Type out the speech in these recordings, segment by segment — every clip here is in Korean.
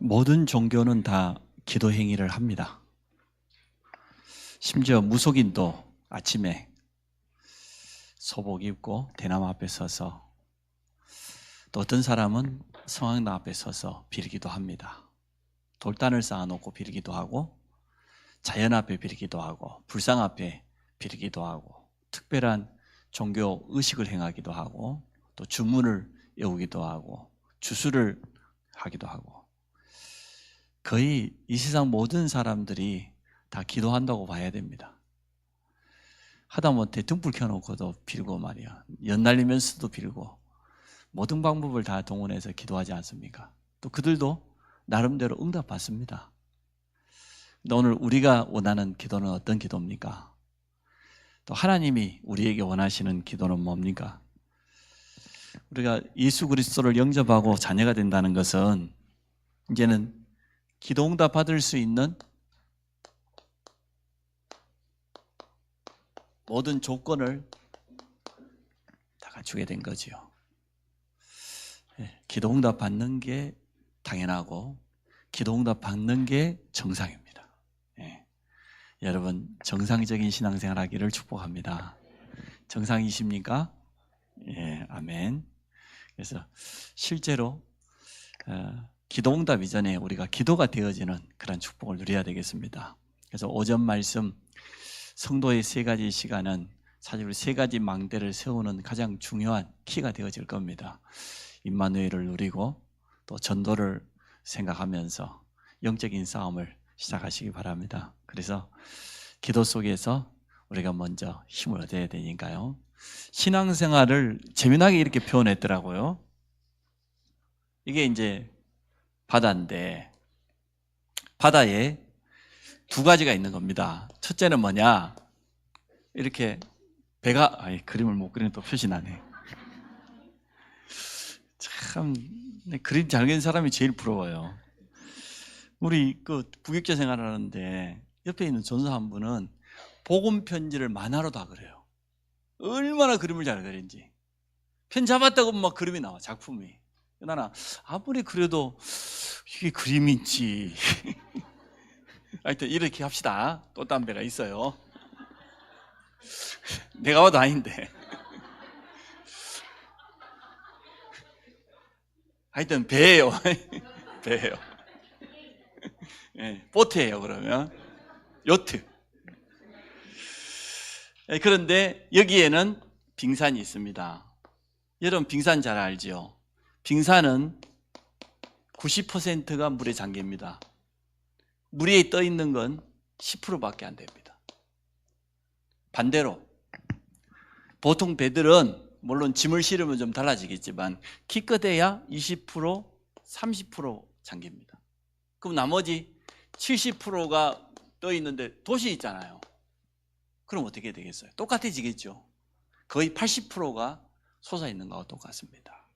모든 종교는 다 기도 행위를 합니다. 심지어 무속인도 아침에 소복 입고 대나무 앞에 서서, 또 어떤 사람은 성황당 앞에 서서 빌기도 합니다. 돌단을 쌓아놓고 빌기도 하고, 자연 앞에 빌기도 하고, 불상 앞에 빌기도 하고, 특별한 종교 의식을 행하기도 하고, 또 주문을 외우기도 하고, 주수를 하기도 하고, 거의 이 세상 모든 사람들이 다 기도한다고 봐야 됩니다. 하다못해 등불 켜놓고도 빌고 말이야, 연날리면서도 빌고, 모든 방법을 다 동원해서 기도하지 않습니까? 또 그들도 나름대로 응답받습니다. 근데 오늘 우리가 원하는 기도는 어떤 기도입니까? 또 하나님이 우리에게 원하시는 기도는 뭡니까? 우리가 예수 그리스도를 영접하고 자녀가 된다는 것은 이제는 기도 응답 받을 수 있는 모든 조건을 다 갖추게 된 거지요. 기도 응답 받는 게 당연하고 기도 응답 받는 게 정상입니다. 여러분, 정상적인 신앙생활 하기를 축복합니다. 정상이십니까? 아멘. 그래서 실제로 기도 응답 이전에 우리가 기도가 되어지는 그런 축복을 누려야 되겠습니다. 그래서 오전 말씀 성도의 세 가지 시간은 사실 우리 세 가지 망대를 세우는 가장 중요한 키가 되어질 겁니다. 임마누엘을 누리고 또 전도를 생각하면서 영적인 싸움을 시작하시기 바랍니다. 그래서 기도 속에서 우리가 먼저 힘을 얻어야 되니까요. 신앙생활을 재미나게 이렇게 표현했더라고요. 이게 이제 바다인데, 바다에 두 가지가 있는 겁니다. 첫째는 뭐냐? 이렇게 배가, 그림을 못 그리는 또 표시 나네. 참, 그림 잘 그리는 사람이 제일 부러워요. 우리 부교육자 생활하는데 옆에 있는 전사 한 분은 복음 편지를 만화로 다 그려요. 얼마나 그림을 잘 그린지. 편 잡았다고 막 그림이 나와, 작품이. 나는 아무리 그래도 이게 그림인지. 하여튼 이렇게 합시다. 꽃담배가 있어요. 내가 봐도 아닌데. 하여튼 배예요. 배예요. 보트예요. 그러면 요트. 그런데 여기에는 빙산이 있습니다. 여러분 빙산 잘 알죠? 빙산은 90%가 물에 잠깁니다. 물 위에 떠 있는 건 10%밖에 안 됩니다. 반대로 보통 배들은 물론 짐을 실으면 좀 달라지겠지만 기껏해야 20%, 30% 잠깁니다. 그럼 나머지 70%가 떠 있는데 도시 있잖아요. 그럼 어떻게 되겠어요? 똑같아지겠죠. 거의 80%가 솟아 있는 거와 똑같습니다.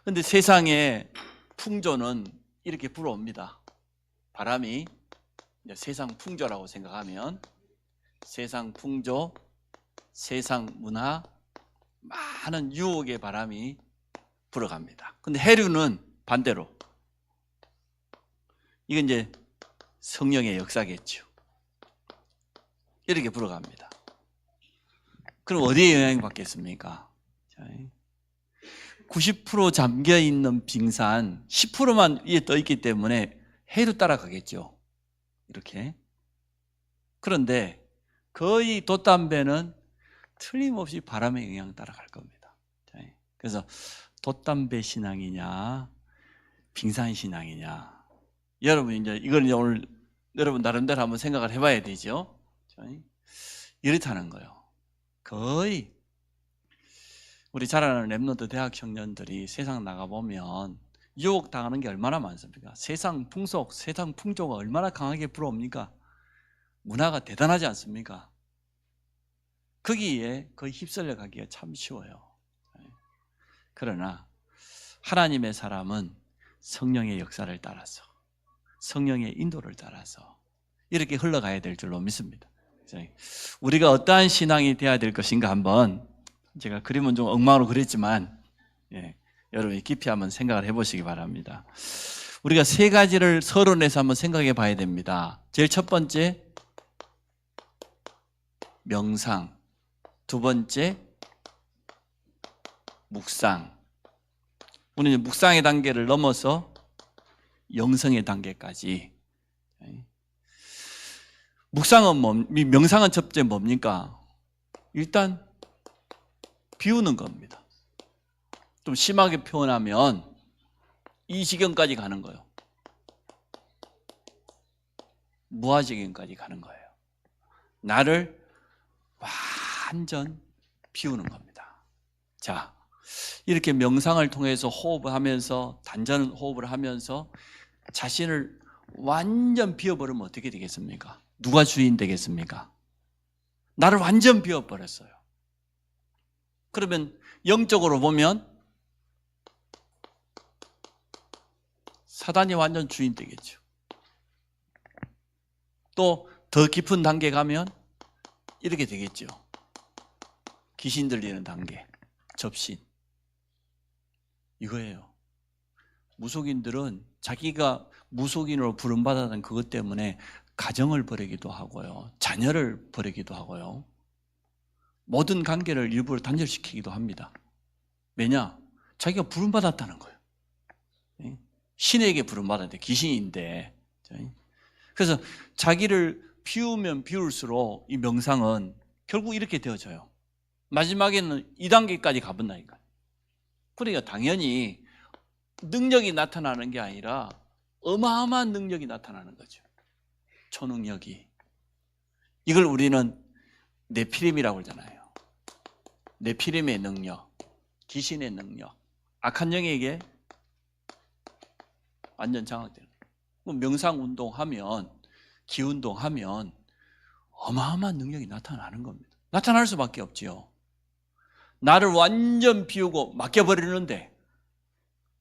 그런데 세상의 풍조는 이렇게 불어옵니다. 바람이 세상 풍조라고 생각하면 세상 풍조, 세상 문화, 많은 유혹의 바람이 불어갑니다. 근데 해류는 반대로, 이건 이제 성령의 역사겠죠. 이렇게 불어갑니다. 그럼 어디에 영향을 받겠습니까? 90% 잠겨있는 빙산 10%만 위에 떠있기 때문에 해류 따라가겠죠. 이렇게. 그런데 거의 돛담배는 틀림없이 바람의 영향 따라갈 겁니다. 그래서 돛담배 신앙이냐 빙산 신앙이냐, 여러분 이제 이걸 오늘 여러분 나름대로 한번 생각을 해봐야 되죠. 이렇다는 거예요. 거의 우리 자라나는 랩런트 대학 청년들이 세상 나가보면 유혹당하는 게 얼마나 많습니까? 세상 풍속, 세상 풍조가 얼마나 강하게 불어옵니까? 문화가 대단하지 않습니까? 거기에 거의 휩쓸려 가기가 참 쉬워요. 그러나 하나님의 사람은 성령의 역사를 따라서, 성령의 인도를 따라서 이렇게 흘러가야 될 줄로 믿습니다. 우리가 어떠한 신앙이 되어야 될 것인가 한번, 제가 그림은 좀 엉망으로 그렸지만 여러분이 깊이 한번 생각을 해보시기 바랍니다. 우리가 세 가지를 서론에서 한번 생각해 봐야 됩니다. 제일 첫 번째, 명상. 두 번째, 묵상. 우리는 묵상의 단계를 넘어서 영성의 단계까지. 묵상은 명상은 첫째 뭡니까? 일단 비우는 겁니다. 좀 심하게 표현하면 이 지경까지 가는 거예요. 무아지경까지 가는 거예요. 나를 완전 비우는 겁니다. 자, 이렇게 명상을 통해서 호흡을 하면서, 단전 호흡을 하면서 자신을 완전 비워버리면 어떻게 되겠습니까? 누가 주인 되겠습니까? 나를 완전 비워버렸어요. 그러면 영적으로 보면 사단이 완전 주인 되겠죠. 또 더 깊은 단계 가면 이렇게 되겠죠. 귀신 들리는 단계, 접신. 이거예요. 무속인들은 자기가 무속인으로 부름받았던 그것 때문에 가정을 버리기도 하고요, 자녀를 버리기도 하고요, 모든 관계를 일부러 단절시키기도 합니다. 왜냐? 자기가 부름받았다는 거예요. 신에게 부름받았는데, 귀신인데. 그래서 자기를 비우면 비울수록 이 명상은 결국 이렇게 되어져요. 마지막에는 2단계까지 가본다니까요. 그러니까 당연히 능력이 나타나는 게 아니라 어마어마한 능력이 나타나는 거죠. 초능력이. 이걸 우리는 네피림이라고 하잖아요. 네피림의 능력, 귀신의 능력, 악한 영에게 완전 장악되는 거예요. 명상 운동하면, 기운동하면 어마어마한 능력이 나타나는 겁니다. 나타날 수밖에 없지요. 나를 완전 비우고 맡겨버리는데,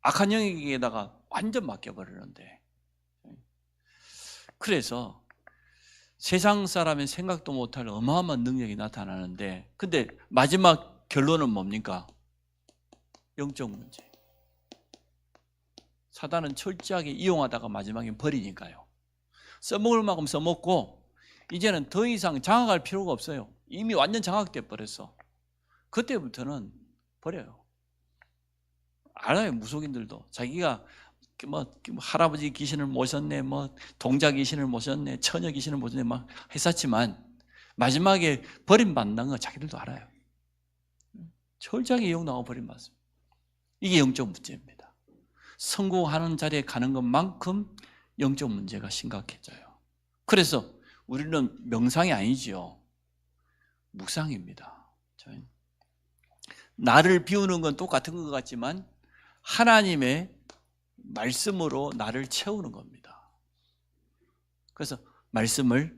악한 영에게다가 완전 맡겨버리는데. 그래서 세상 사람의 생각도 못할 어마어마한 능력이 나타나는데, 근데 마지막 결론은 뭡니까? 영적 문제. 사단은 철저하게 이용하다가 마지막에 버리니까요. 써먹을 만큼 써먹고 이제는 더 이상 장악할 필요가 없어요. 이미 완전 장악돼 버렸어. 그때부터는 버려요. 알아요. 무속인들도 자기가 뭐 할아버지 귀신을 모셨네, 뭐 동자 귀신을 모셨네, 처녀 귀신을 모셨네 막 했었지만 마지막에 버림받는 거 자기들도 알아요. 철저하게 이용당하고 버림받습니다. 이게 영적 문제입니다. 성공하는 자리에 가는 것만큼 영적 문제가 심각해져요. 그래서 우리는 명상이 아니지요. 묵상입니다. 나를 비우는 건 똑같은 것 같지만 하나님의 말씀으로 나를 채우는 겁니다. 그래서 말씀을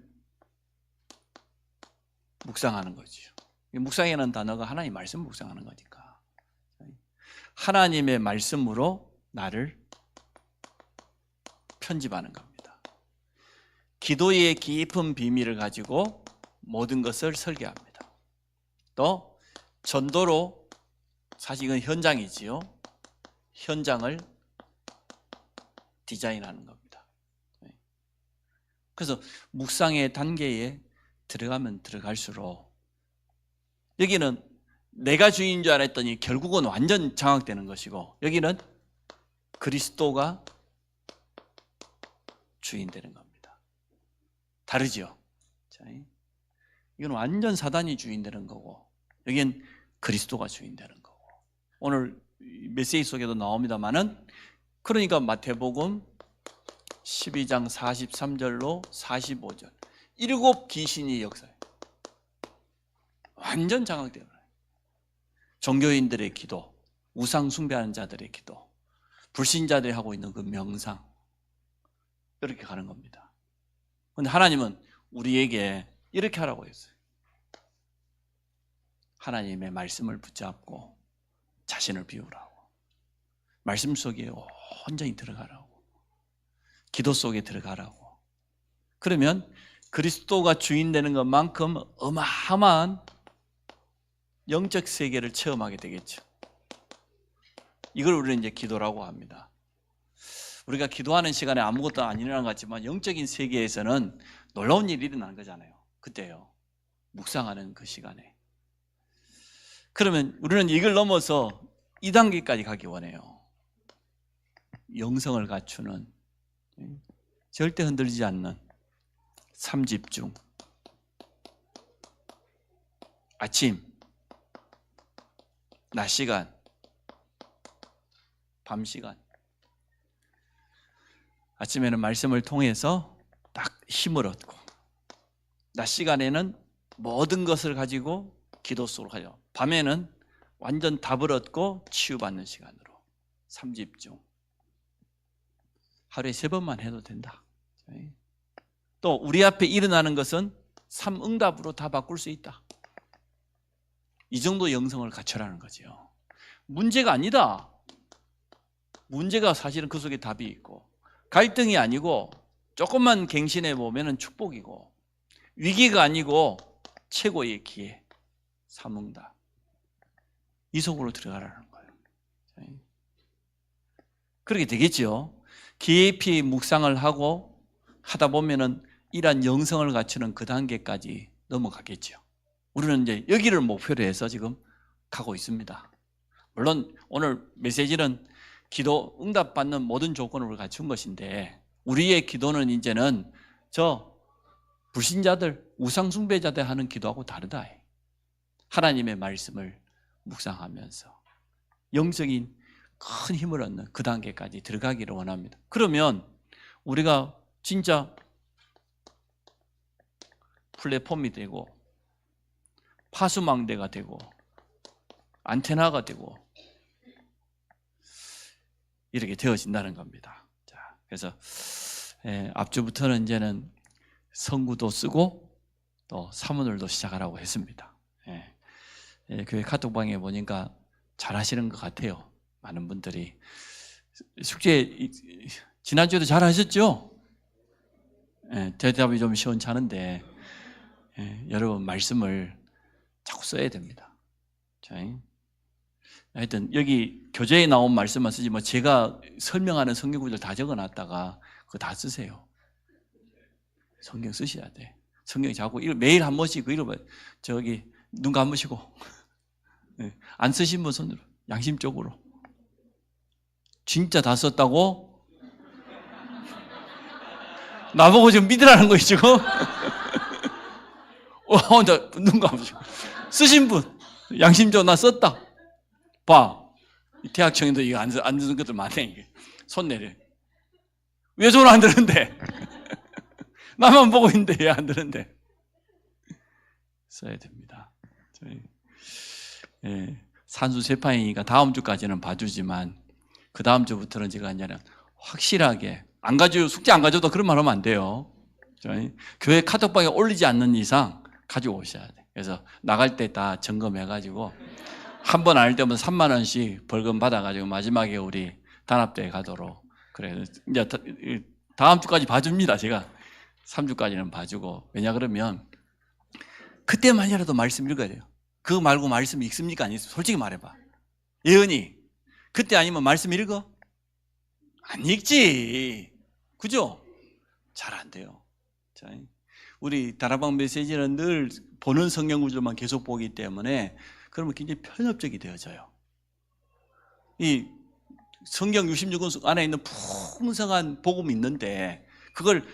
묵상하는 거죠. 묵상이라는 단어가 하나님 말씀 묵상하는 거니까. 하나님의 말씀으로 나를 편집하는 겁니다. 기도의 깊은 비밀을 가지고 모든 것을 설계합니다. 또 전도로, 사실 이건 현장이지요. 현장을 디자인하는 겁니다. 그래서 묵상의 단계에 들어가면 들어갈수록 여기는 내가 주인인 줄 알았더니 결국은 완전 장악되는 것이고, 여기는 그리스도가 주인 되는 겁니다. 다르죠? 이건 완전 사단이 주인 되는 거고, 여기는 그리스도가 주인 되는 거고. 오늘 메시지 속에도 나옵니다만은, 그러니까 마태복음 12장 43절로 45절 7 귀신이 역사해요. 완전 장악되어 버려요. 종교인들의 기도, 우상 숭배하는 자들의 기도, 불신자들이 하고 있는 그 명상, 이렇게 가는 겁니다. 그런데 하나님은 우리에게 이렇게 하라고 했어요. 하나님의 말씀을 붙잡고 자신을 비우라고, 말씀 속에 온전히 들어가라고, 기도 속에 들어가라고. 그러면 그리스도가 주인 되는 것만큼 어마어마한 영적 세계를 체험하게 되겠죠. 이걸 우리는 이제 기도라고 합니다. 우리가 기도하는 시간에 아무것도 안 일어난 것 같지만 영적인 세계에서는 놀라운 일이 일어나는 거잖아요. 그때요. 묵상하는 그 시간에. 그러면 우리는 이걸 넘어서 2단계까지 가기 원해요. 영성을 갖추는, 절대 흔들리지 않는 삼집중. 아침, 낮 시간, 밤 시간. 아침에는 말씀을 통해서 딱 힘을 얻고, 낮 시간에는 모든 것을 가지고 기도 속으로 가요. 밤에는 완전 답을 얻고 치유받는 시간으로. 삼집중. 하루에 3번만 해도 된다. 또 우리 앞에 일어나는 것은 삼응답으로 다 바꿀 수 있다. 이 정도 영성을 갖추라는 거죠. 문제가 아니다. 문제가 사실은 그 속에 답이 있고, 갈등이 아니고 조금만 갱신해 보면 축복이고, 위기가 아니고 최고의 기회, 삼응답. 이 속으로 들어가라는 거예요. 그렇게 되겠죠. 깊이 묵상을 하고 하다 보면은 이러한 영성을 갖추는 그 단계까지 넘어가겠죠. 우리는 이제 여기를 목표로 해서 지금 가고 있습니다. 물론 오늘 메시지는 기도 응답받는 모든 조건을 갖춘 것인데, 우리의 기도는 이제는 저 불신자들, 우상숭배자들 하는 기도하고 다르다. 하나님의 말씀을 묵상하면서 영적인 큰 힘을 얻는 그 단계까지 들어가기를 원합니다. 그러면 우리가 진짜 플랫폼이 되고, 파수망대가 되고, 안테나가 되고, 이렇게 되어진다는 겁니다. 자, 그래서 앞주부터는 이제는 성구도 쓰고 또 사문을도 시작하라고 했습니다. 교회 카톡방에 보니까 잘하시는 것 같아요. 많은 분들이. 숙제 지난주에도 잘하셨죠? 대답이 좀 시원찮은데 여러분 말씀을 자꾸 써야 됩니다. 하여튼 여기 교재에 나온 말씀만 쓰지 뭐 제가 설명하는 성경 구절 다 적어놨다가 그거 다 쓰세요. 성경 쓰셔야 돼. 성경 자꾸 매일 한 번씩 읽어봐요. 저기 눈 감으시고 안 쓰신 분 손으로 양심적으로. 진짜 다 썼다고? 나보고 지금 믿으라는 거예요 지금? 눈 감으시고 쓰신 분 양심적으로 나 썼다. 봐, 대학청에도 이거 안 쓰는 것들 많네. 이게 손 내려. 왜 손 안 드는데? 나만 보고 있는데 왜 안 드는데? 써야 됩니다. 산수 세파이니까 다음 주까지는 봐주지만 그 다음 주부터는 제가 이제 확실하게 안 가져 숙제 안 가져도 그런 말 하면 안 돼요. 교회 카톡방에 올리지 않는 이상 가지고 오셔야 돼. 그래서 나갈 때 다 점검해가지고. 한 번 안 할 때면 3만 원씩 벌금 받아가지고 마지막에 우리 단합대회 가도록. 그래. 이제 다음 주까지 봐줍니다. 제가 3주까지는 봐주고. 왜냐 그러면 그때만이라도 말씀 읽어야 돼요. 그거 말고 말씀 읽습니까? 안 읽습니까? 솔직히 말해봐. 예은이 그때 아니면 말씀 읽어? 안 읽지. 그죠? 잘 안 돼요. 자, 우리 다락방 메시지는 늘 보는 성경 구절만 계속 보기 때문에 그러면 굉장히 편협적이 되어져요. 이 성경 66권 안에 있는 풍성한 복음이 있는데 그걸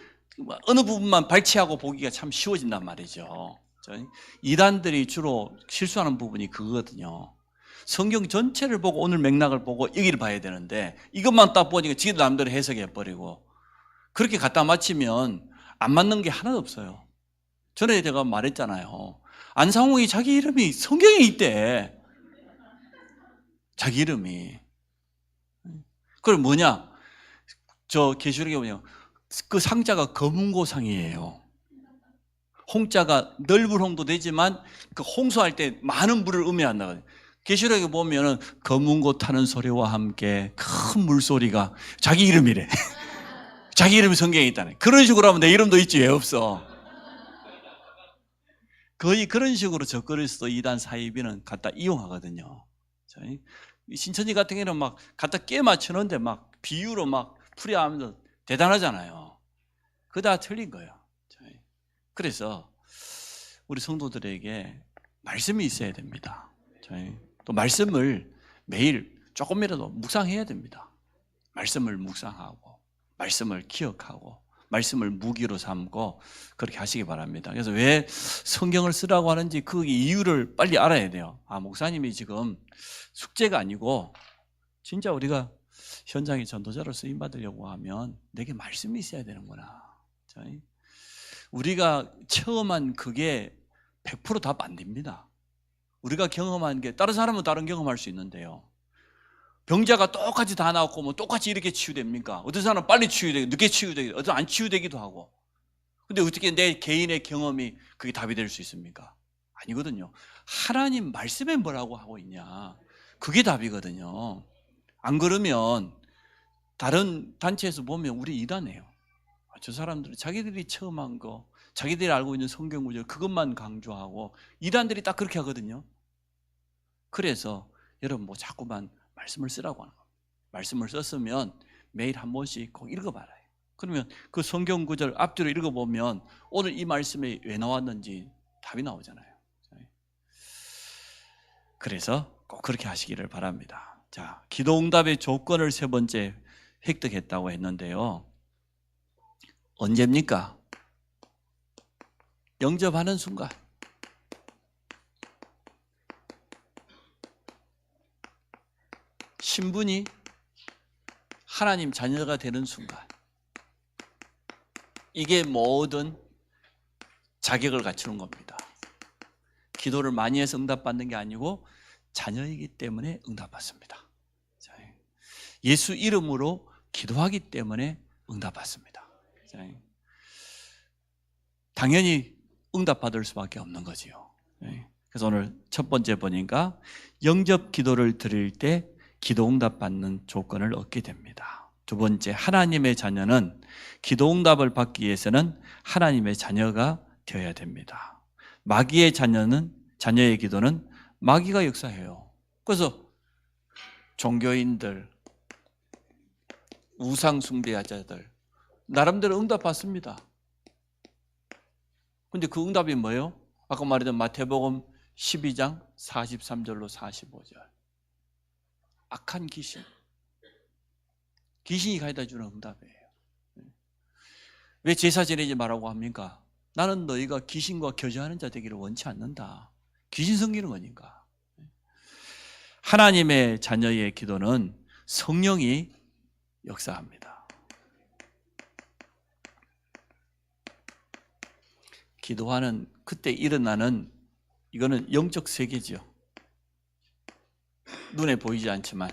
어느 부분만 발췌하고 보기가 참 쉬워진단 말이죠. 이단들이 주로 실수하는 부분이 그거거든요. 성경 전체를 보고 오늘 맥락을 보고 여기를 봐야 되는데 이것만 딱 보니까 지들 남대로 해석해버리고 그렇게 갖다 맞추면 안 맞는 게 하나도 없어요. 전에 제가 말했잖아요. 안상홍이 자기 이름이 성경에 있대. 자기 이름이. 그럼 뭐냐? 저 계시록에 보면 그 상자가 검은고상이에요. 홍자가 넓은 홍도 되지만 그 홍수할 때 많은 물을 의미한다. 계시록에 보면은 검은고 타는 소리와 함께 큰 물소리가 자기 이름이래. 자기 이름이 성경에 있다네. 그런 식으로 하면 내 이름도 있지 왜 없어? 거의 그런 식으로 접근해서 이단 사이비는 갖다 이용하거든요. 신천지 같은 경우는 막 갖다 깨 맞추는데 막 비유로 막 풀이야 하면서 대단하잖아요. 그거 다 틀린 거예요. 그래서 우리 성도들에게 말씀이 있어야 됩니다. 또 말씀을 매일 조금이라도 묵상해야 됩니다. 말씀을 묵상하고 말씀을 기억하고 말씀을 무기로 삼고 그렇게 하시기 바랍니다. 그래서 왜 성경을 쓰라고 하는지 그 이유를 빨리 알아야 돼요. 목사님이 지금 숙제가 아니고 진짜 우리가 현장의 전도자로 쓰임받으려고 하면 내게 말씀이 있어야 되는구나. 우리가 체험한 그게 100% 답 안 됩니다. 우리가 경험한 게 다른 사람은 다른 경험할 수 있는데요. 병자가 똑같이 다 나왔고 뭐 똑같이 이렇게 치유됩니까? 어떤 사람은 빨리 치유되고 늦게 치유되고 어떤 안 치유되기도 하고. 근데 어떻게 내 개인의 경험이 그게 답이 될 수 있습니까? 아니거든요. 하나님 말씀에 뭐라고 하고 있냐, 그게 답이거든요. 안 그러면 다른 단체에서 보면 우리 이단해요. 저 사람들은 자기들이 체험한 거, 자기들이 알고 있는 성경 구절 그것만 강조하고 이단들이 딱 그렇게 하거든요. 그래서 여러분 뭐 자꾸만 말씀을 쓰라고 하는 겁니다. 말씀을 썼으면 매일 한 번씩 꼭 읽어봐라요. 그러면 그 성경 구절 앞뒤로 읽어보면 오늘 이 말씀이 왜 나왔는지 답이 나오잖아요. 그래서 꼭 그렇게 하시기를 바랍니다. 자, 기도응답의 조건을 세 번째 획득했다고 했는데요. 언제입니까? 영접하는 순간. 신분이 하나님 자녀가 되는 순간. 이게 모든 자격을 갖추는 겁니다. 기도를 많이 해서 응답받는 게 아니고 자녀이기 때문에 응답받습니다. 예수 이름으로 기도하기 때문에 응답받습니다. 당연히 응답받을 수밖에 없는 거지요. 그래서 오늘 첫 번째 보니까 영접 기도를 드릴 때 기도 응답받는 조건을 얻게 됩니다. 두 번째, 하나님의 자녀는 기도 응답을 받기 위해서는 하나님의 자녀가 되어야 됩니다. 마귀의 자녀의 기도는 마귀가 역사해요. 그래서 종교인들, 우상 숭배자들 나름대로 응답받습니다. 근데 그 응답이 뭐예요? 아까 말했던 마태복음 12장 43절로 45절. 악한 귀신이 가져다 주는 응답이에요. 왜 제사 지내지 말라고 합니까? 나는 너희가 귀신과 교제하는 자 되기를 원치 않는다. 귀신 섬기는 거니까. 하나님의 자녀의 기도는 성령이 역사합니다. 기도하는 그때 일어나는 이거는 영적 세계죠. 눈에 보이지 않지만.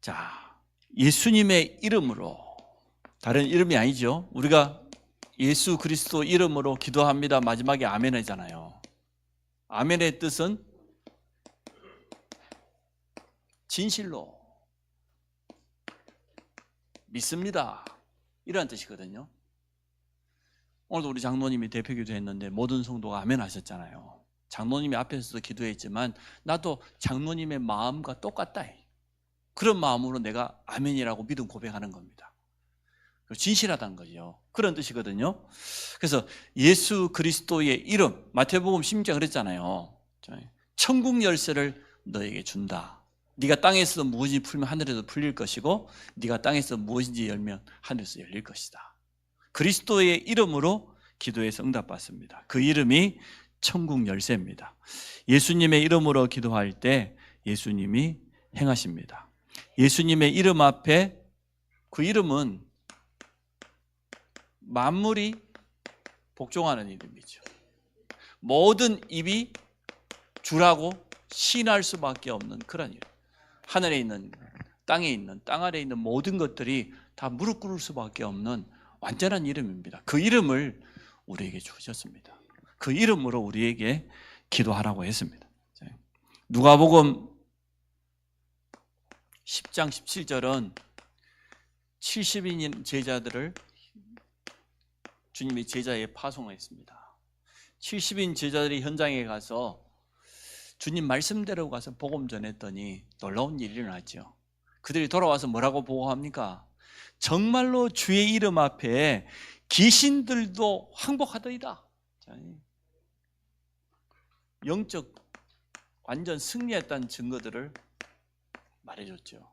자, 예수님의 이름으로, 다른 이름이 아니죠. 우리가 예수 그리스도 이름으로 기도합니다. 마지막에 아멘 하잖아요. 아멘의 뜻은 진실로 믿습니다, 이런 뜻이거든요. 오늘도 우리 장로님이 대표 기도했는데 모든 성도가 아멘 하셨잖아요. 장로님이 앞에서도 기도했지만 나도 장로님의 마음과 똑같다. 그런 마음으로 내가 아멘이라고 믿음 고백하는 겁니다. 진실하다는 거죠. 그런 뜻이거든요. 그래서 예수 그리스도의 이름, 마태복음 16장 그랬잖아요. 천국 열쇠를 너에게 준다. 네가 땅에서 무엇인지 풀면 하늘에서 풀릴 것이고 네가 땅에서 무엇인지 열면 하늘에서 열릴 것이다. 그리스도의 이름으로 기도해서 응답받습니다. 그 이름이 천국 열쇠입니다. 예수님의 이름으로 기도할 때 예수님이 행하십니다. 예수님의 이름 앞에, 그 이름은 만물이 복종하는 이름이죠. 모든 입이 주라고 신할 수밖에 없는 그런 이름. 하늘에 있는, 땅에 있는, 땅 아래에 있는 모든 것들이 다 무릎 꿇을 수밖에 없는 완전한 이름입니다. 그 이름을 우리에게 주셨습니다. 그 이름으로 우리에게 기도하라고 했습니다. 누가복음 10장 17절은 70인인 제자들을 주님이 제자에 파송했습니다. 70인 제자들이 현장에 가서 주님 말씀대로 가서 복음 전했더니 놀라운 일이 일어났죠. 그들이 돌아와서 뭐라고 보고합니까? 정말로 주의 이름 앞에 귀신들도 항복하더이다. 영적 완전 승리했다는 증거들을 말해줬죠.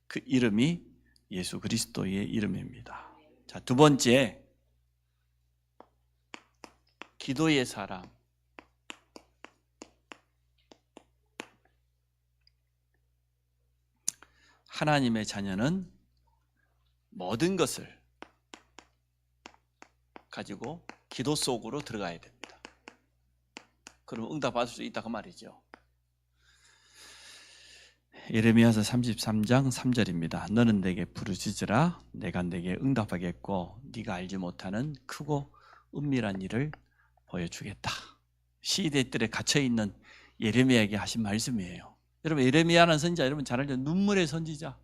그 이름이 예수 그리스도의 이름입니다. 자, 두 번째, 기도의 사람. 하나님의 자녀는 모든 것을 가지고 기도 속으로 들어가야 됩니다. 그럼 응답받을 수 있다 그 말이죠. 예레미야서 33장 3절입니다. 너는 내게 부르짖으라 내가 내게 응답하겠고 네가 알지 못하는 크고 은밀한 일을 보여주겠다. 시대들에 갇혀있는 예레미야에게 하신 말씀이에요. 여러분, 예레미야는 선지자 여러분 잘 알죠? 눈물의 선지자.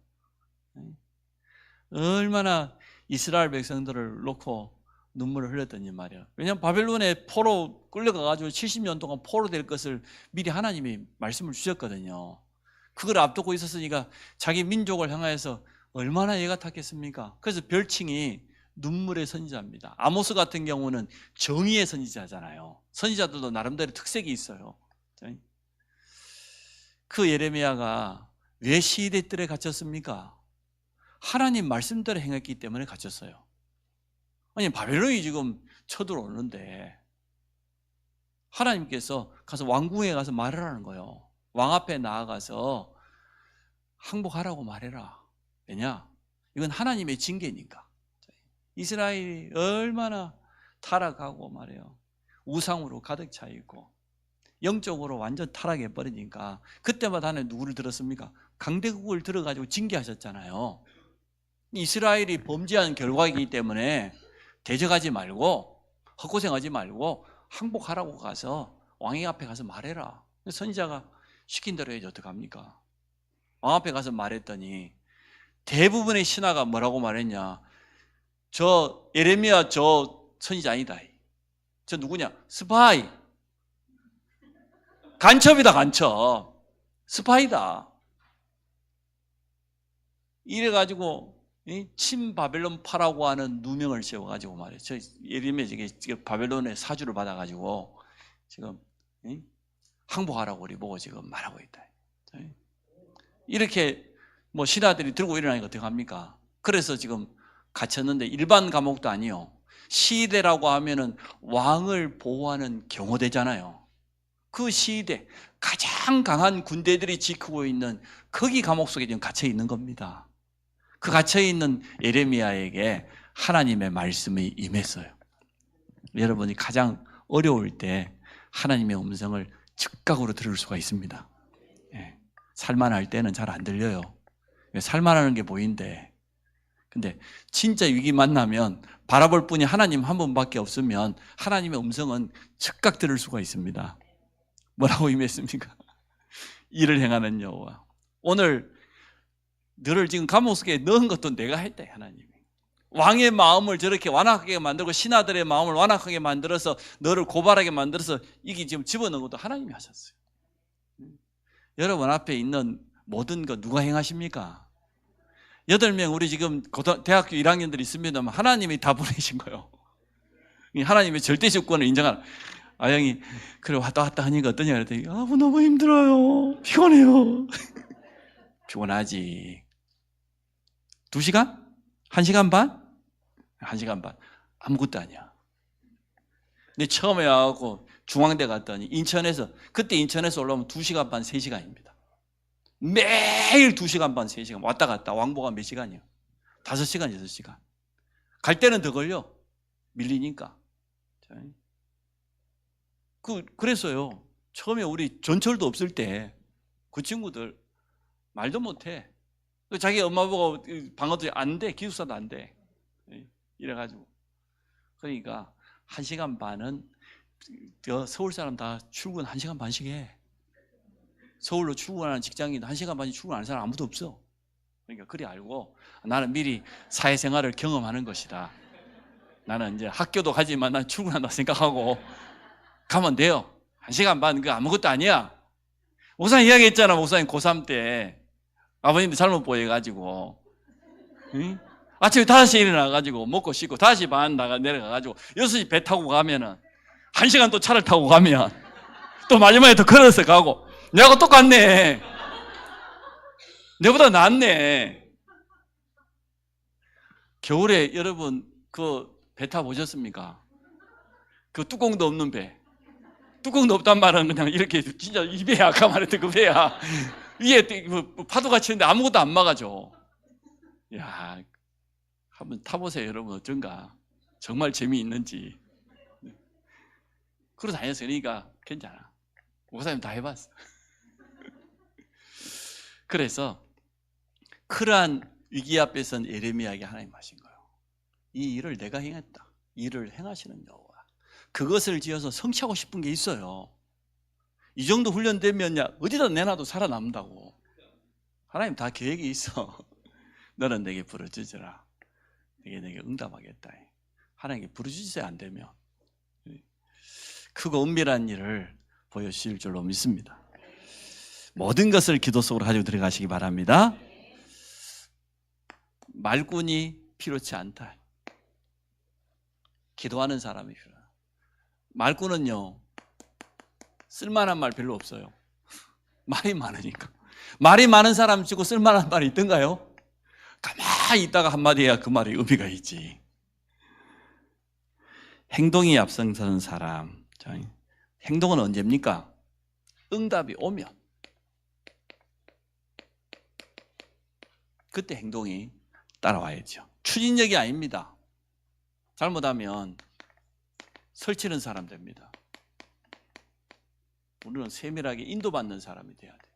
얼마나 이스라엘 백성들을 놓고 눈물을 흘렸더니 말이야. 왜냐하면 바벨론에 포로 끌려가가지고 70년 동안 포로 될 것을 미리 하나님이 말씀을 주셨거든요. 그걸 앞두고 있었으니까 자기 민족을 향하여서 얼마나 애가 탔겠습니까? 그래서 별칭이 눈물의 선지자입니다. 아모스 같은 경우는 정의의 선지자잖아요. 선지자들도 나름대로 특색이 있어요. 그 예레미야가 왜 시대들에 갇혔습니까? 하나님 말씀대로 행했기 때문에 갇혔어요. 아니, 바벨론이 지금 쳐들어오는데 하나님께서 가서 왕궁에 가서 말을 하는 거예요. 왕 앞에 나아가서 항복하라고 말해라. 왜냐? 이건 하나님의 징계니까. 이스라엘이 얼마나 타락하고 말이에요. 우상으로 가득 차 있고 영적으로 완전 타락해 버리니까 그때마다 하나님 누구를 들었습니까? 강대국을 들어가지고 징계하셨잖아요. 이스라엘이 범죄한 결과이기 때문에 대적하지 말고 헛고생하지 말고 항복하라고 가서 왕의 앞에 가서 말해라. 선지자가 시킨 대로 해야지 어떡합니까? 왕 앞에 가서 말했더니 대부분의 신하가 뭐라고 말했냐? 저 예레미야 저 선지자 아니다. 저 누구냐? 스파이. 간첩이다, 간첩. 스파이다. 이래가지고 친바벨론파라고 하는 누명을 세워가지고 말이에요. 저 예레미야 지금 바벨론의 사주를 받아가지고 지금 항복하라고 우리 보고 지금 말하고 있다. 이렇게 뭐 신하들이 들고 일어나니까 어떻게 합니까? 그래서 지금 갇혔는데 일반 감옥도 아니요. 시대라고 하면은 왕을 보호하는 경호대잖아요. 그 시대 가장 강한 군대들이 지키고 있는 거기 감옥 속에 지금 갇혀 있는 겁니다. 그 갇혀 있는 예레미야에게 하나님의 말씀이 임했어요. 여러분이 가장 어려울 때 하나님의 음성을 즉각으로 들을 수가 있습니다. 예. 살만할 때는 잘 안 들려요. 살만하는 게 보인대. 근데 진짜 위기 만나면 바라볼 분이 하나님 한 분밖에 없으면 하나님의 음성은 즉각 들을 수가 있습니다. 뭐라고 임했습니까? 일을 행하는 여호와. 오늘 너를 지금 감옥 속에 넣은 것도 내가 했다, 하나님이. 왕의 마음을 저렇게 완악하게 만들고 신하들의 마음을 완악하게 만들어서 너를 고발하게 만들어서 이게 지금 집어넣은 것도 하나님이 하셨어요. 여러분 앞에 있는 모든 것 누가 행하십니까? 8명 우리 지금 대학교 1학년들이 있습니다만 하나님이 다 보내신 거예요. 하나님의 절대 주권을 인정하는. 아영이 그래 왔다 갔다 하니까 어떠냐 그랬더니 너무 힘들어요. 피곤해요. 피곤하지. 2시간? 1시간 반? 1시간 반. 아무것도 아니야. 근데 처음에 와갖고 중앙대 갔더니 그때 인천에서 올라오면 2시간 반, 3시간입니다. 매일 2시간 반, 3시간 왔다 갔다. 왕복가 몇 시간이요? 5시간, 6시간. 갈 때는 더 걸려. 밀리니까. 그래서요. 처음에 우리 전철도 없을 때 그 친구들 말도 못해. 자기 엄마 보고 방어도 안 돼. 기숙사도 안 돼. 이래가지고. 그러니까 1시간 반은 서울 사람 다 출근 1시간 반씩 해. 서울로 출근하는 직장인 1시간 반씩 출근하는 사람 아무도 없어. 그러니까 그리 알고 나는 미리 사회생활을 경험하는 것이다. 나는 이제 학교도 가지만 난 출근한다 생각하고 가면 돼요. 1시간 반 그 아무것도 아니야. 목사님 이야기했잖아. 목사님 고3 때 아버님도 잘못 보여가지고. 응? 아침에 5시에 일어나가지고 먹고 씻고 5시 반 내려가가지고 6시 배 타고 가면은 1시간 또 차를 타고 가면 또 마지막에 또 걸어서 가고. 내하고 똑같네. 내보다 낫네. 겨울에 여러분 그 배 타보셨습니까? 그 뚜껑도 없는 배. 뚜껑도 없단 말은 그냥 이렇게 진짜 이 배야. 아까 말했던 그 배야. 위에 그 파도가 치는데 아무것도 안 막아줘. 야, 한번 타보세요 여러분. 어쩐가 정말 재미있는지. 그러고 다녔어요. 그러니까 괜찮아. 목사님 다 해봤어. 그래서 그러한 위기 앞에선 예레미야에게 하나님 하신 거예요. 이 일을 내가 행했다. 이 일을 행하시는 여호와. 그것을 지어서 성취하고 싶은 게 있어요. 이 정도 훈련되면 어디다 내놔도 살아남는다고. 하나님 다 계획이 있어. 너는 내게 부르짖으라. 내게 응답하겠다. 하나님께 부르짖어야 안 되면 크고 은밀한 일을 보여주실 줄로 믿습니다. 모든 것을 기도 속으로 가지고 들어가시기 바랍니다. 말꾼이 필요치 않다. 기도하는 사람이 필요하다. 말꾼은요, 쓸만한 말 별로 없어요. 말이 많으니까. 말이 많은 사람 치고 쓸만한 말이 있던가요? 가만히 있다가 한마디 해야 그 말이 의미가 있지. 행동이 앞서는 사람. 행동은 언제입니까? 응답이 오면. 그때 행동이 따라와야죠. 추진력이 아닙니다. 잘못하면 설치는 사람 됩니다. 우리는 세밀하게 인도받는 사람이 돼야 돼요.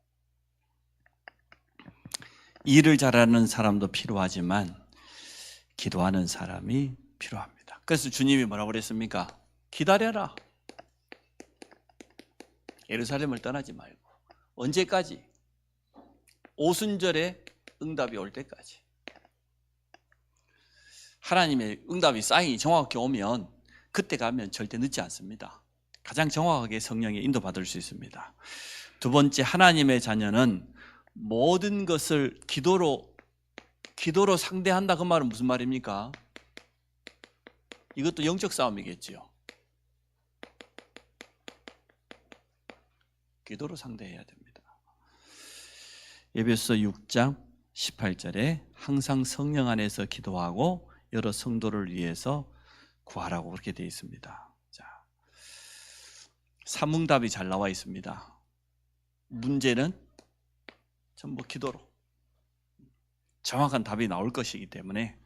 일을 잘하는 사람도 필요하지만 기도하는 사람이 필요합니다. 그래서 주님이 뭐라고 그랬습니까? 기다려라. 예루살렘을 떠나지 말고. 언제까지? 오순절에 응답이 올 때까지. 하나님의 응답이 사인이 정확하게 오면 그때 가면 절대 늦지 않습니다. 가장 정확하게 성령의 인도받을 수 있습니다. 두 번째, 하나님의 자녀는 모든 것을 기도로 상대한다. 그 말은 무슨 말입니까? 이것도 영적 싸움이겠지요. 기도로 상대해야 됩니다. 에베소 6장 18절에 항상 성령 안에서 기도하고 여러 성도를 위해서 구하라고 그렇게 되어 있습니다. 자, 삼응답이 잘 나와 있습니다. 문제는 전부 기도로 정확한 답이 나올 것이기 때문에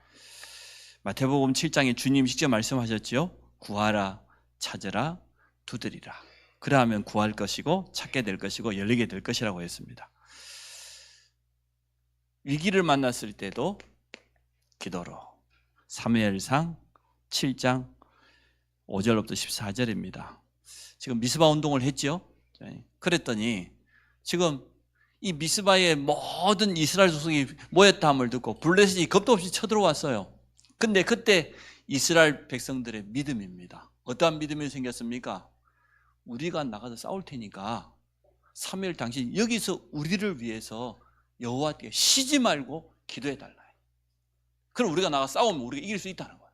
마태복음 7장에 주님 직접 말씀하셨지요. 구하라, 찾으라, 두드리라. 그러하면 구할 것이고 찾게 될 것이고 열리게 될 것이라고 했습니다. 위기를 만났을 때도 기도로. 사무엘상 7장 5절부터 14절입니다. 지금 미스바 운동을 했죠. 그랬더니 지금 이 미스바의 모든 이스라엘 족속이 모였다함을 듣고 블레셋이 겁도 없이 쳐들어왔어요. 근데 그때 이스라엘 백성들의 믿음입니다. 어떠한 믿음이 생겼습니까? 우리가 나가서 싸울 테니까 사무엘 당신 여기서 우리를 위해서 여호와께 쉬지 말고 기도해달라. 그럼 우리가 나가 싸우면 우리가 이길 수 있다는 거예요.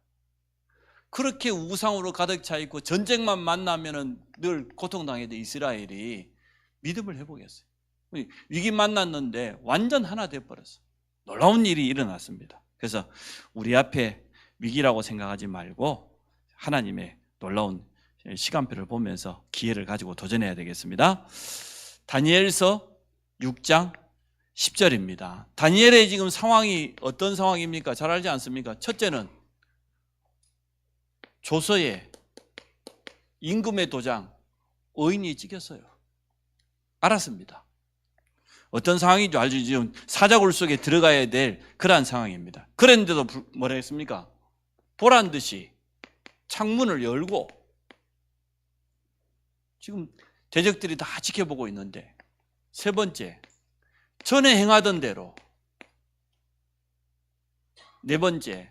그렇게 우상으로 가득 차 있고 전쟁만 만나면은 늘 고통당해야 돼. 이스라엘이 믿음을 회복했어요. 위기 만났는데 완전 하나 되어버렸어요. 놀라운 일이 일어났습니다. 그래서 우리 앞에 위기라고 생각하지 말고 하나님의 놀라운 시간표를 보면서 기회를 가지고 도전해야 되겠습니다. 다니엘서 6장 10절입니다. 다니엘의 지금 상황이 어떤 상황입니까? 잘 알지 않습니까? 첫째는 조서에 임금의 도장 의인이 찍혔어요. 알았습니다. 어떤 상황인 줄 알죠? 지금 사자굴 속에 들어가야 될 그러한 상황입니다. 그런데도 뭐라 했습니까? 보란 듯이 창문을 열고 지금 대적들이 다 지켜보고 있는데, 세 번째, 전에 행하던 대로, 네 번째,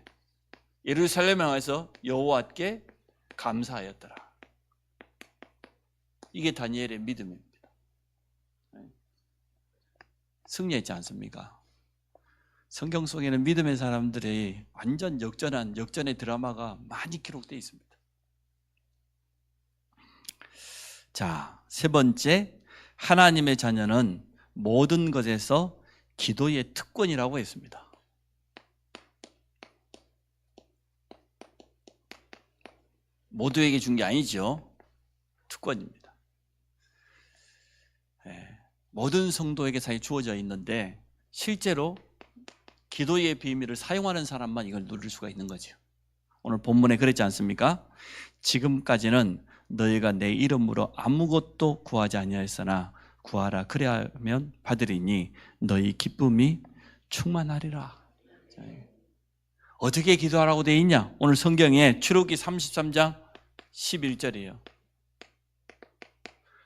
예루살렘에 와서 여호와께 감사하였더라. 이게 다니엘의 믿음입니다. 승리했지 않습니까? 성경 속에는 믿음의 사람들이 완전 역전의 드라마가 많이 기록되어 있습니다. 자, 세 번째, 하나님의 자녀는 모든 것에서 기도의 특권이라고 했습니다. 모두에게 준 게 아니죠. 특권입니다. 모든 성도에게 사실 주어져 있는데 실제로 기도의 비밀을 사용하는 사람만 이걸 누릴 수가 있는 거죠. 오늘 본문에 그랬지 않습니까? 지금까지는 너희가 내 이름으로 아무것도 구하지 아니하였으나 구하라 그래야 하면 받으리니 너희 기쁨이 충만하리라. 어떻게 기도하라고 되어 있냐? 오늘 성경에 출애굽기 33장 11절이에요.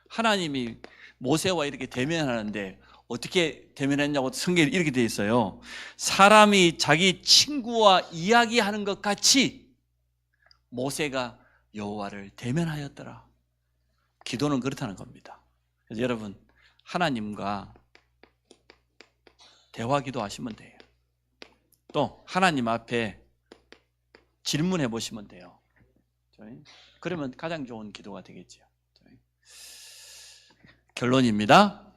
하나님이 모세와 이렇게 대면하는데 어떻게 대면했냐고 성경에 이렇게 되어 있어요. 사람이 자기 친구와 이야기하는 것 같이 모세가 여호와를 대면하였더라. 기도는 그렇다는 겁니다. 그래서 여러분, 하나님과 대화 기도하시면 돼요. 또 하나님 앞에 질문해 보시면 돼요. 그러면 가장 좋은 기도가 되겠죠. 결론입니다.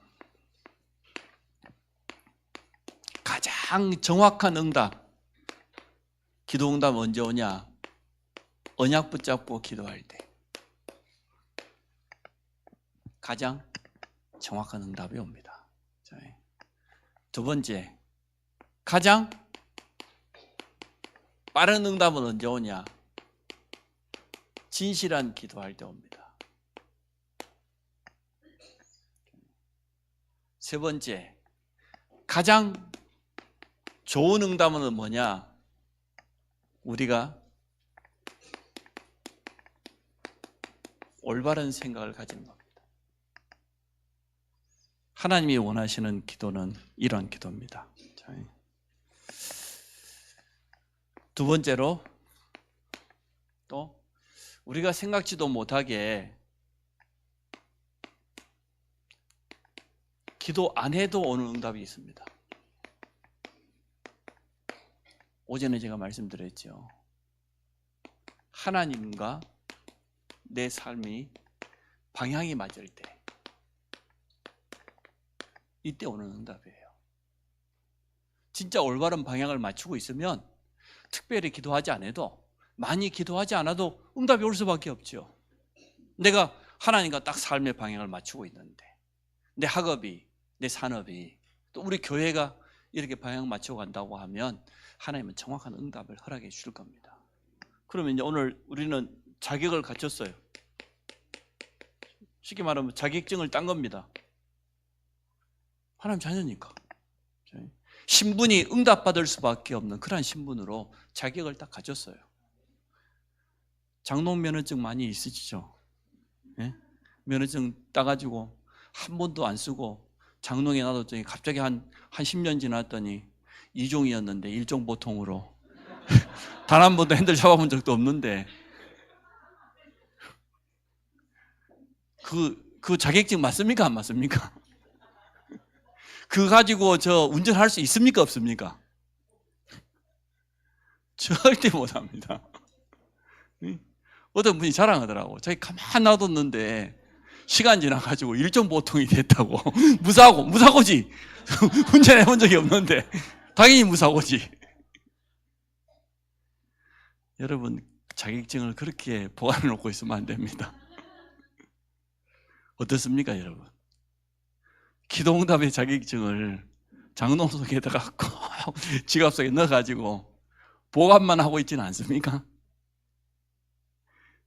가장 정확한 응답, 기도 응답 언제 오냐? 언약 붙잡고 기도할 때 가장 정확한 응답이 옵니다. 두 번째, 가장 빠른 응답은 언제 오냐? 진실한 기도할 때 옵니다. 세 번째, 가장 좋은 응답은 뭐냐? 우리가 올바른 생각을 가지는 겁니다. 하나님이 원하시는 기도는 이런 기도입니다. 두 번째로, 또 우리가 생각지도 못하게 기도 안 해도 오는 응답이 있습니다. 오전에 제가 말씀드렸죠. 하나님과 내 삶이 방향이 맞을 때, 이때 오는 응답이에요. 진짜 올바른 방향을 맞추고 있으면 특별히 기도하지 않아도, 많이 기도하지 않아도 응답이 올 수밖에 없죠. 내가 하나님과 딱 삶의 방향을 맞추고 있는데, 내 학업이, 내 산업이, 또 우리 교회가 이렇게 방향 맞춰 간다고 하면 하나님은 정확한 응답을 허락해 주실 겁니다. 그러면 이제 오늘 우리는 자격을 갖췄어요. 쉽게 말하면 자격증을 딴 겁니다. 하나님 자녀니까. 신분이 응답받을 수밖에 없는 그런 신분으로 자격을 딱 가졌어요. 장롱 면허증 많이 있으시죠? 네? 면허증 따가지고 한 번도 안 쓰고 장롱에 놔뒀더니 갑자기 한 10년 지났더니 2종이었는데 1종 보통으로 단 한 번도 핸들 잡아본 적도 없는데 그 자격증 맞습니까? 안 맞습니까? 그거 가지고 저 운전할 수 있습니까? 없습니까? 절대 못합니다. 어떤 분이 자랑하더라고. 자기 가만 놔뒀는데 시간 지나가지고 1종 보통이 됐다고. 무사고지. 운전해 본 적이 없는데 당연히 무사고지. 여러분, 자격증을 그렇게 보관해 놓고 있으면 안 됩니다. 어떻습니까, 여러분? 기도응답의 자격증을 장롱 속에다가 꼭 지갑 속에 넣어가지고 보관만 하고 있지는 않습니까?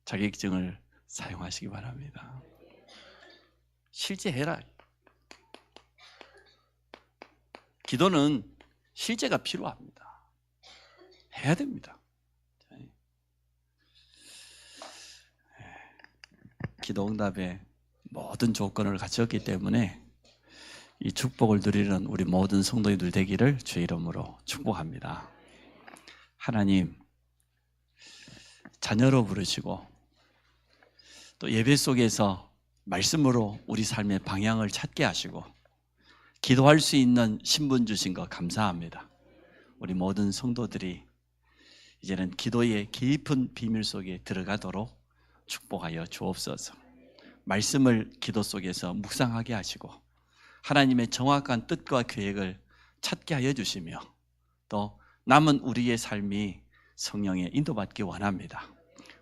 자격증을 사용하시기 바랍니다. 실제 해라. 기도는 실제가 필요합니다. 해야 됩니다. 기도응답의 모든 조건을 갖췄기 때문에 이 축복을 누리는 우리 모든 성도님들 되기를 주의 이름으로 축복합니다. 하나님, 자녀로 부르시고 또 예배 속에서 말씀으로 우리 삶의 방향을 찾게 하시고 기도할 수 있는 신분 주신 것 감사합니다. 우리 모든 성도들이 이제는 기도의 깊은 비밀 속에 들어가도록 축복하여 주옵소서. 말씀을 기도 속에서 묵상하게 하시고 하나님의 정확한 뜻과 계획을 찾게 하여 주시며 또 남은 우리의 삶이 성령에 인도받기 원합니다.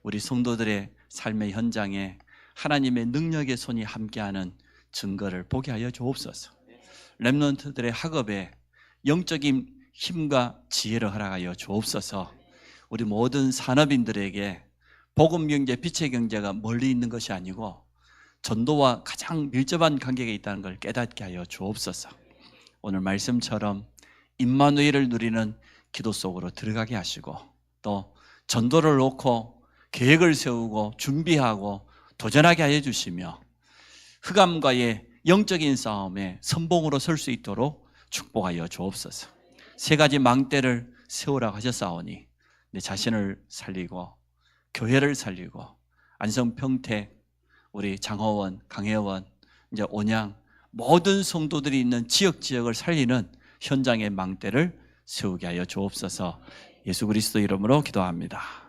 우리 성도들의 삶의 현장에 하나님의 능력의 손이 함께하는 증거를 보게 하여 주옵소서. 렘넌트들의 학업에 영적인 힘과 지혜를 허락하여 주옵소서. 우리 모든 산업인들에게 복음 경제, 빛의 경제가 멀리 있는 것이 아니고 전도와 가장 밀접한 관계가 있다는 걸 깨닫게 하여 주옵소서. 오늘 말씀처럼 임마누엘을 누리는 기도 속으로 들어가게 하시고 또 전도를 놓고 계획을 세우고 준비하고 도전하게 하여 주시며 흑암과의 영적인 싸움에 선봉으로 설 수 있도록 축복하여 주옵소서. 세 가지 망대를 세우라고 하셨사오니 내 자신을 살리고 교회를 살리고 안성평택 우리 장호원, 강혜원, 이제 온양 모든 성도들이 있는 지역을 살리는 현장의 망대를 세우게 하여 주옵소서. 예수 그리스도 이름으로 기도합니다.